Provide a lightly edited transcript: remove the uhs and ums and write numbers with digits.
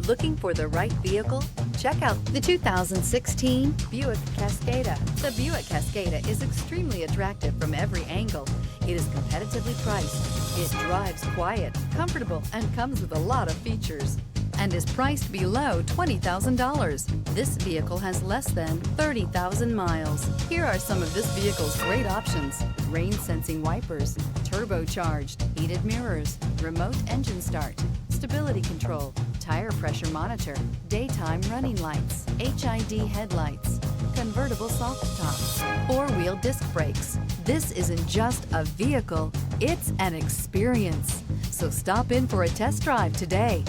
Looking for the right vehicle? Check out the 2016 Buick Cascada. The Buick Cascada is extremely attractive from every angle. It is competitively priced. It drives quiet, comfortable, and comes with a lot of features, and is priced below $20,000. This vehicle has less than 30,000 miles. Here are some of this vehicle's great options: rain sensing wipers, turbocharged, heated mirrors, remote engine start, stability control, tire pressure monitor, daytime running lights, HID headlights, convertible soft top, four-wheel disc brakes. This isn't just a vehicle, it's an experience. So stop in for a test drive today.